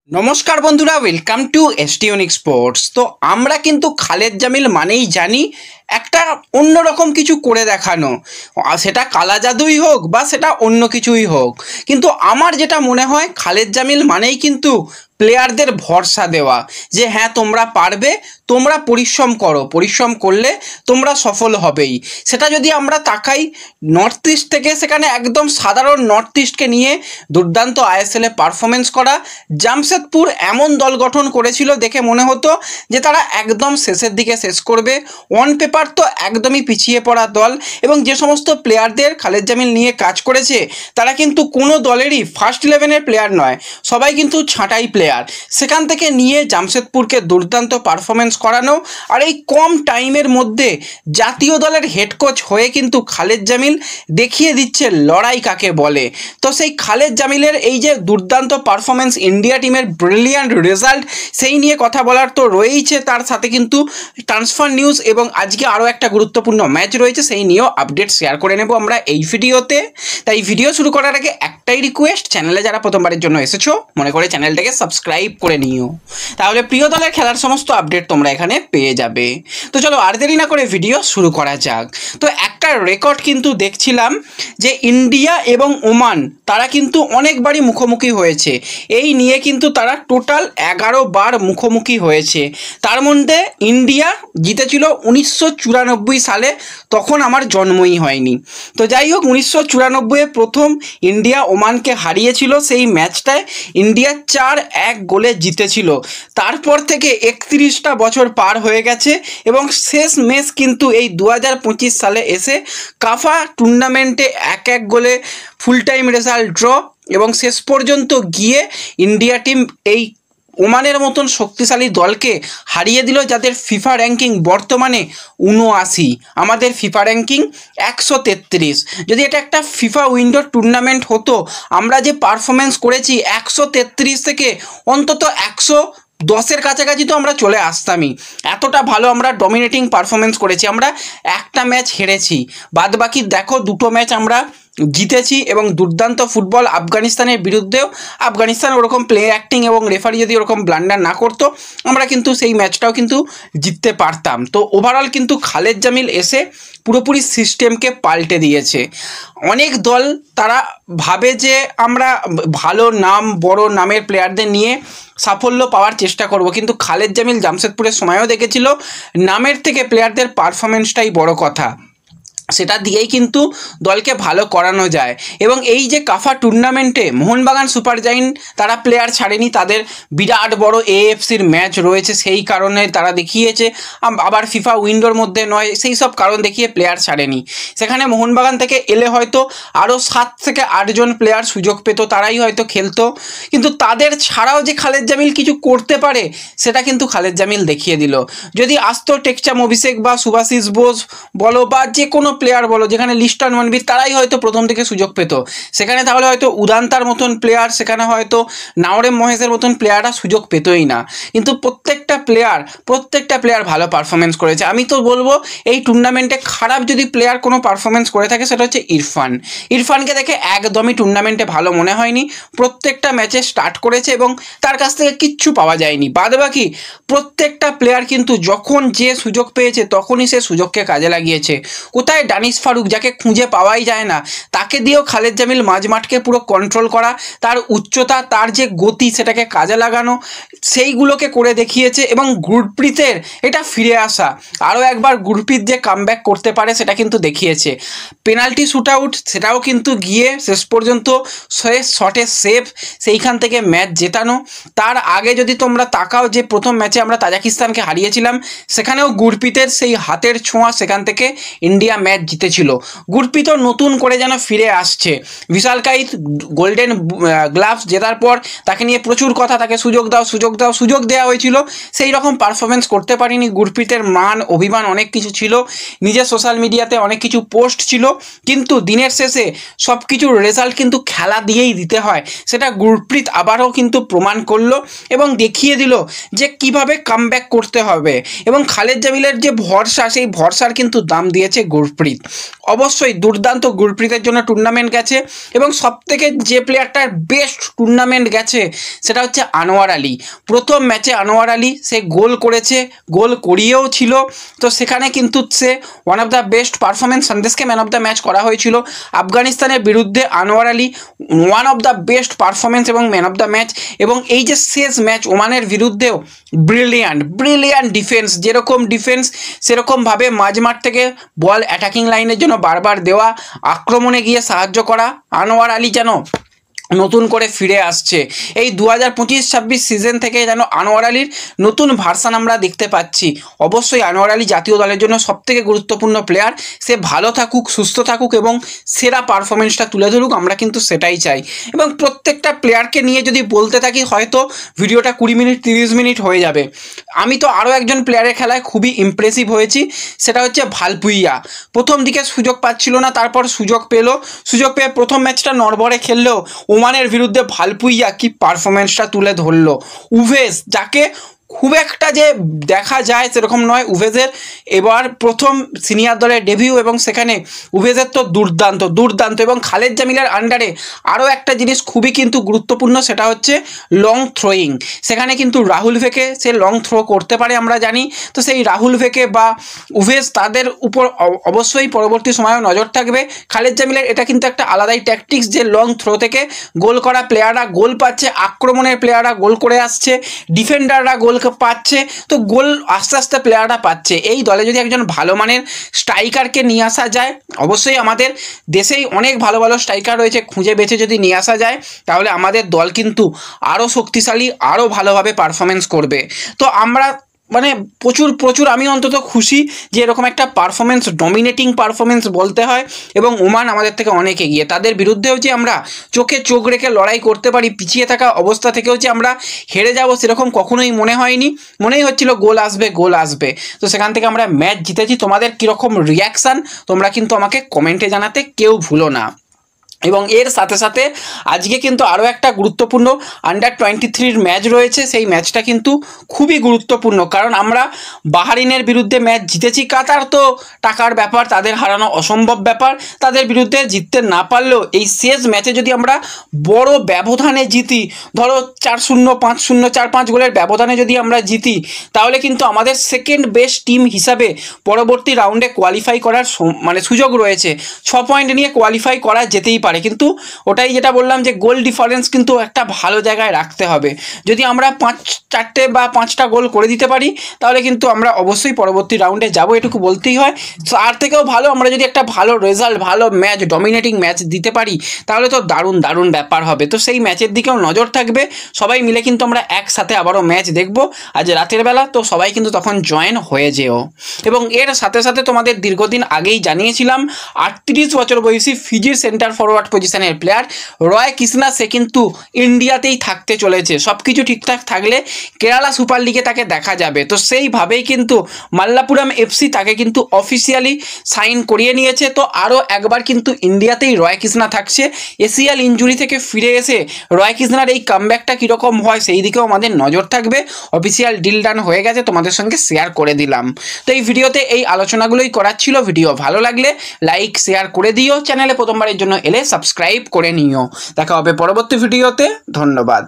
নমস্কার বন্ধুরা, welcome to এসটিউনিক sports. তো আমরা কিন্তু খালেদ জামিল মানেই জানি একটা অন্যরকম কিছু করে দেখানো, সেটা কালা জাদুই হোক বা সেটা অন্য কিছুই হোক। কিন্তু আমার যেটা মনে হয় খালেদ জামিল মানেই কিন্তু প্লেয়ারদের ভরসা দেওয়া যে হ্যাঁ তোমরা পারবে, তোমরা পরিশ্রম করো, পরিশ্রম করলে তোমরা সফল হবেই। সেটা যদি আমরা তাকাই নর্থ ইস্ট থেকে, সেখানে একদম সাধারণ নর্থ ইস্টকে নিয়ে দুর্দান্ত আইএসএলে পারফরমেন্স করা জামশেদপুর এমন দল গঠন করেছিল দেখে মনে হতো যে তারা একদম শেষের দিকে শেষ করবে। অন পেপার তো একদমই পিছিয়ে পড়া দল, এবং যে সমস্ত প্লেয়ারদের খালেদ জামিল নিয়ে কাজ করেছে তারা কিন্তু কোনো দলেরই ফার্স্ট ইলেভেনের প্লেয়ার নয়, সবাই কিন্তু ছাঁটাই প্লেয়ার। সেখান থেকে নিয়ে জামশেদপুরকে দুর্দান্ত পারফরমেন্স করানো, আর এই কম টাইমের মধ্যে জাতীয় দলের হেড কোচ হয়ে কিন্তু খালেদ জামিল দেখিয়ে দিচ্ছে লড়াই কাকে বলে। তো সেই খালেদ জামিলের এই যে দুর্দান্ত পারফরমেন্স, ইন্ডিয়া টিমের ব্রিলিয়ান্ট রেজাল্ট, সেই নিয়ে কথা বলার তো রয়েইছে, তার সাথে কিন্তু ট্রান্সফার নিউজ এবং আজকে আরও একটা গুরুত্বপূর্ণ ম্যাচ রয়েছে, সেই নিয়েও আপডেট শেয়ার করে নেব আমরা এই ভিডিওতে। তাই ভিডিও শুরু করার আগে একটাই রিকোয়েস্ট, চ্যানেলে যারা প্রথমবারের জন্য এসেছো মনে করে চ্যানেলটাকে সাবস্ক্রাইব করে নিও, তাহলে প্রিয় দলের খেলার সমস্ত আপডেট তোমরা এখানে পেয়ে যাবে। তো চলো আর দেরি না করে ভিডিও শুরু করা যাক। তো একটা রেকর্ড কিন্তু দেখছিলাম যে ইন্ডিয়া এবং ওমান তারা কিন্তু অনেকবারই মুখোমুখি হয়েছে, এই নিয়ে কিন্তু তারা টোটাল 11 বার মুখোমুখি হয়েছে। তার মধ্যে ইন্ডিয়া জিতেছিল 1994 সালে, তখন আমার জন্মই হয়নি। তো যাই হোক, 1994-এ প্রথম ইন্ডিয়া ওমানকে হারিয়েছিল, সেই ম্যাচটায় ইন্ডিয়া 4-1 গোলে জিতেছিল। তারপর থেকে 31টা বছর পার হয়ে গেছে এবং শেষ ম্যাচ কিন্তু এই 2025 সালে এসে কাফা টুর্নামেন্টে 1-1 গোলে ফুল টাইম রেজাল্ট ড্র, এবং শেষ পর্যন্ত গিয়ে ইন্ডিয়া টিম এই ওমানের মতন শক্তিশালী দলকে হারিয়ে দিল, যাদের ফিফা র্যাঙ্কিং বর্তমানে 79, আমাদের ফিফা র্যাঙ্কিং 133। যদি এটা একটা ফিফা উইন্ডো টুর্নামেন্ট হতো, আমরা যে পারফরমেন্স করেছি 133 থেকে অন্তত 110-এর কাছাকাছি তো আমরা চলে আসতামই। এতটা ভালো আমরা ডমিনেটিং পারফরমেন্স করেছি। আমরা একটা ম্যাচ হেরেছি, বাদ বাকি দেখো 2টো ম্যাচ আমরা জিতেছি, এবং দুর্দান্ত ফুটবল আফগানিস্তানের বিরুদ্ধেও। আফগানিস্তান ওরকম প্লে অ্যাক্টিং এবং রেফারি যদি ওরকম ব্লান্ডার না করতো, আমরা কিন্তু সেই ম্যাচটাও কিন্তু জিততে পারতাম। তো ওভারঅল কিন্তু খালেদ জামিল এসে পুরোপুরি সিস্টেমকে পাল্টে দিয়েছে। অনেক দল তারা ভাবে যে আমরা ভালো নাম, বড় নামের প্লেয়ারদের নিয়ে সাফল্য পাওয়ার চেষ্টা করব, কিন্তু খালেদ জামিল জামশেদপুরের সময়ও দেখেছিল নামের থেকে প্লেয়ারদের পারফরমেন্সটাই বড় কথা, সেটা দিয়েই কিন্তু দলকে ভালো করানো যায়। এবং এই যে কাফা টুর্নামেন্টে মোহনবাগান সুপার জায়েন্ট তারা প্লেয়ার ছাড়েনি, তাদের বিরাট বড় এএফসির ম্যাচ রয়েছে, সেই কারণে তারা দেখিয়েছে। আবার ফিফা উইন্ডোর মধ্যে নয়, সেই সব কারণ দেখিয়ে প্লেয়ার ছাড়েনি। সেখানে মোহনবাগান থেকে এলে হয়তো আরও 7 থেকে 8 জন প্লেয়ার সুযোগ পেত, তারাই হয়তো খেলতো, কিন্তু তাদের ছাড়াও যে খালেদ জামিল কিছু করতে পারে সেটা কিন্তু খালেদ জামিল দেখিয়ে দিল। যদি আসতো টেকচাম অভিষেক বা সুভাশিস বোস বলো বা যে কোনো প্লেয়ার বলো, যেখানে লিস্টন মনবীর, তারাই হয়তো প্রথম থেকে সুযোগ পেত সেখানে, তাহলে হয়তো উদান্তার মতন প্লেয়ার, সেখানে হয়তো নাওরেম মহেশের মতন প্লেয়াররা সুযোগ পেতই না। কিন্তু প্রত্যেকটা প্লেয়ার ভালো পারফরমেন্স করেছে। আমি তো বলবো এই টুর্নামেন্টে খারাপ যদি প্লেয়ার কোনো পারফরমেন্স করে থাকে সেটা হচ্ছে ইরফানকে দেখে একদমই টুর্নামেন্টে ভালো মনে হয়নি। প্রত্যেকটা ম্যাচে স্টার্ট করেছে এবং তার কাছ থেকে কিচ্ছু পাওয়া যায়নি। বাদবাকি প্রত্যেকটা প্লেয়ার কিন্তু যখন যে সুযোগ পেয়েছে তখনই সে সুযোগকে কাজে লাগিয়েছে। কোথায় দানিশ ফারুক, যাকে খুঁজে পাওয়াই যায় না, তাকে দিয়েও খালেদ জামিল মাঝমাঠকে পুরো কন্ট্রোল করা, তার উচ্চতা, তার যে গতি, সেটাকে কাজে লাগানো, সেইগুলোকে করে দেখিয়েছে। এবং গুরপ্রীতের এটা ফিরে আসা, আরও একবার গুরপ্রীত যে কামব্যাক করতে পারে সেটা কিন্তু দেখিয়েছে। পেনাল্টি শ্যুট আউট, সেটাও কিন্তু গিয়ে শেষ পর্যন্ত শেষ শটে সেভ, সেইখান থেকে ম্যাচ জেতানো। তার আগে যদি তোমরা তাকাও যে প্রথম ম্যাচে আমরা তাজিকিস্তানকে হারিয়েছিলাম, সেখানেও গুরপ্রীতের সেই হাতের ছোঁয়া, সেখান থেকে ইন্ডিয়া ম্যাচ জিতেছিল। গুরপ্রীতও নতুন করে যেন ফিরে আসছে। বিশাল কাইত গোল্ডেন গ্লাভস জেতার পর তাকে নিয়ে প্রচুর কথা, তাকে সুযোগ দাও সুযোগ দেওয়া হয়েছিল, সে সেই রকম পারফরমেন্স করতে পারিনি। গুরপ্রীতের মান অভিমান অনেক কিছু ছিল, নিজের সোশ্যাল মিডিয়াতে অনেক কিছু পোস্ট ছিল, কিন্তু দিনের শেষে সব কিছুর রেজাল্ট কিন্তু খেলা দিয়েই দিতে হয়। সেটা গুরপ্রীত আবারও কিন্তু প্রমাণ করলো এবং দেখিয়ে দিল যে কিভাবে কামব্যাক করতে হবে। এবং খালেদ জামিলের যে ভরসা, সেই ভরসার কিন্তু দাম দিয়েছে গুরপ্রীত। অবশ্যই দুর্দান্ত গুরপ্রীতের জন্য টুর্নামেন্ট গেছে। এবং সবথেকে যে প্লেয়ারটার বেস্ট টুর্নামেন্ট গেছে সেটা হচ্ছে আনোয়ার আলী। প্রথম ম্যাচে আনোয়ার আলী সে গোল করেছে, গোল করিয়েও ছিল। তো সেখানে কিন্তু সে one of the best performance, সন্দেশকে ম্যান অফ দ্য ম্যাচ করা হয়েছিল। আফগানিস্তানের বিরুদ্ধে Anwar Ali one of the best performance এবং ম্যান অফ দ্য ম্যাচ। এবং এই যে শেষ ম্যাচ ওমানের বিরুদ্ধেও ব্রিলিয়ান্ট ডিফেন্স, যেরকম ডিফেন্স সেরকমভাবে মাঝমাঠ থেকে বল অ্যাটাকিং লাইনের জন্য বারবার দেওয়া, আক্রমণে গিয়ে সাহায্য করা। আনোয়ার আলী যেন নতুন করে ফিরে আসছে। এই 2025-26 সিজন থেকে যেন আনোয়ার আলীর নতুন ভার্সান আমরা দেখতে পাচ্ছি। অবশ্যই আনোয়ার আলী জাতীয় দলের জন্য সবথেকে গুরুত্বপূর্ণ প্লেয়ার। সে ভালো থাকুক, সুস্থ থাকুক এবং সেরা পারফরমেন্সটা তুলে ধরুক, আমরা কিন্তু সেটাই চাই। এবং প্রত্যেকটা প্লেয়ারকে নিয়ে যদি বলতে থাকি হয়তো ভিডিওটা 20 মিনিট 30 মিনিট হয়ে যাবে। আমি তো আরও একজন প্লেয়ারের খেলায় খুবই ইমপ্রেসিভ হয়েছি, সেটা হচ্ছে ভালপুইয়া। প্রথম দিকে সুযোগ পাচ্ছিল না, তারপর সুযোগ পেয়ে প্রথম ম্যাচটা নরবরে খেললেও ওমানের বিরুদ্ধে ভালপুইয়া কি পারফরমেন্সটা তুলে ধরলো। উভেস, যাকে খুব একটা যে দেখা যায় সেরকম নয়, উভেজের এবার প্রথম সিনিয়র দলের ডেবিউ এবং সেখানে উভেজের তো দুর্দান্ত। এবং খালেদ জামিলের আন্ডারে আরও একটা জিনিস খুবই কিন্তু গুরুত্বপূর্ণ, সেটা হচ্ছে লং থ্রোয়িং। সেখানে কিন্তু রাহুল ভেকে সে লং থ্রো করতে পারে আমরা জানি। তো সেই রাহুল ভেকে বা উভেজ, তাদের উপর অবশ্যই পরবর্তী সময়েও নজর থাকবে। খালেদ জামিলের এটা কিন্তু একটা আলাদাই ট্যাকটিক্স যে লং থ্রো থেকে গোল করা প্লেয়াররা গোল পাচ্ছে, আক্রমণের প্লেয়াররা গোল করে আসছে, ডিফেন্ডাররা গোল পাচ্ছে। তো গোল আস্তে আস্তে প্লেয়াররা পাচ্ছে। এই দলে যদি একজন ভালো মানের স্ট্রাইকারকে নিয়ে আসা যায়, অবশ্যই আমাদের দেশেই অনেক ভালো স্ট্রাইকার রয়েছে, খুঁজে বেছে যদি নিয়ে আসা যায় তাহলে আমাদের দল কিন্তু আরও শক্তিশালী, আরও ভালোভাবে পারফরমেন্স করবে। তো আমরা মানে প্রচুর আমি অন্তত খুশি যে এরকম একটা পারফরমেন্স, ডমিনেটিং পারফরমেন্স বলতে হয়। এবং ওমান আমাদের থেকে অনেক এগিয়ে, তাদের বিরুদ্ধেও যে আমরা চোখে চোখ রেখে লড়াই করতে পারি, পিছিয়ে থাকা অবস্থা থেকেও যে আমরা হেরে যাব সেরকম কখনোই মনে হয়নি। মনেই হচ্ছিল গোল আসবে। তো সেখান থেকে আমরা ম্যাচ জিতেছি। তোমাদের কীরকম রিয়াকশান তোমরা কিন্তু আমাকে কমেন্টে জানাতে কেউ ভুলো না। এবং এর সাথে সাথে আজকে কিন্তু আরও একটা গুরুত্বপূর্ণ আন্ডার-23 ম্যাচ রয়েছে। সেই ম্যাচটা কিন্তু খুবই গুরুত্বপূর্ণ, কারণ আমরা বাহারিনের বিরুদ্ধে ম্যাচ জিতেছি। কাতার তো টাকার ব্যাপার, তাদের হারানো অসম্ভব ব্যাপার। তাদের বিরুদ্ধে জিততে না পারলেও এই শেষ ম্যাচে যদি আমরা বড় ব্যবধানে জিতি, ধরো 4-0, 5-0, 4-5 গোলের ব্যবধানে যদি আমরা জিতি, তাহলে কিন্তু আমাদের সেকেন্ড বেস্ট টিম হিসাবে পরবর্তী রাউন্ডে কোয়ালিফাই করার সুযোগ রয়েছে। 6 পয়েন্ট নিয়ে কোয়ালিফাই করা যেতেই পারে, কিন্তু ওটাই যেটা বললাম যে গোল ডিফারেন্স কিন্তু একটা ভালো জায়গায় রাখতে হবে। যদি আমরা 4টে বা 5টা গোল করে দিতে পারি তাহলে কিন্তু আমরা অবশ্যই পরবর্তী রাউন্ডে যাব, এটুকু বলতেই হয়। তার থেকেও ভালো আমরা যদি একটা ভালো রেজাল্ট, ভালো ম্যাচ, ডমিনেটিং ম্যাচ দিতে পারি তাহলে তো দারুণ ব্যাপার হবে। তো সেই ম্যাচের দিকেও নজর থাকবে। সবাই মিলে কিন্তু আমরা একসাথে আবারও ম্যাচ দেখব আজ রাতের বেলা। তো সবাই কিন্তু তখন জয়েন হয়ে যেও। এবং এর সাথে সাথে তোমাদের দীর্ঘদিন আগেই জানিয়েছিলাম 38 বছর বয়সী ফিজির সেন্টার ফরওয়ার্ড পজিশনের প্লেয়ার রয় কৃষ্ণা, সে কিন্তু ইন্ডিয়াতেই থাকতে চলেছে। সব কিছু ঠিকঠাক থাকলে কেরালা সুপার লিগে তাকে দেখা যাবে। তো সেইভাবেই কিন্তু মাল্লাপুরম এফসি তাকে কিন্তু অফিসিয়ালি সাইন করিয়ে নিয়েছে। তো আরও একবার কিন্তু ইন্ডিয়াতেই রয় কৃষ্ণা থাকছে। এসিএল ইনজুরি থেকে ফিরে এসে রয় কৃষ্ণার এই কামব্যাকটা কীরকম হয় সেই দিকেও আমাদের নজর থাকবে। অফিসিয়াল ডিল ডান হয়ে গেছে, তোমাদের সঙ্গে শেয়ার করে দিলাম। তো এই ভিডিওতে এই আলোচনাগুলোই করার ছিল। ভিডিও ভালো লাগলে লাইক শেয়ার করে দিও। চ্যানেলে প্রথমবারের জন্য এলে সাবস্ক্রাইব করে নিও। দেখা হবে পরবর্তী ভিডিওতে। ধন্যবাদ।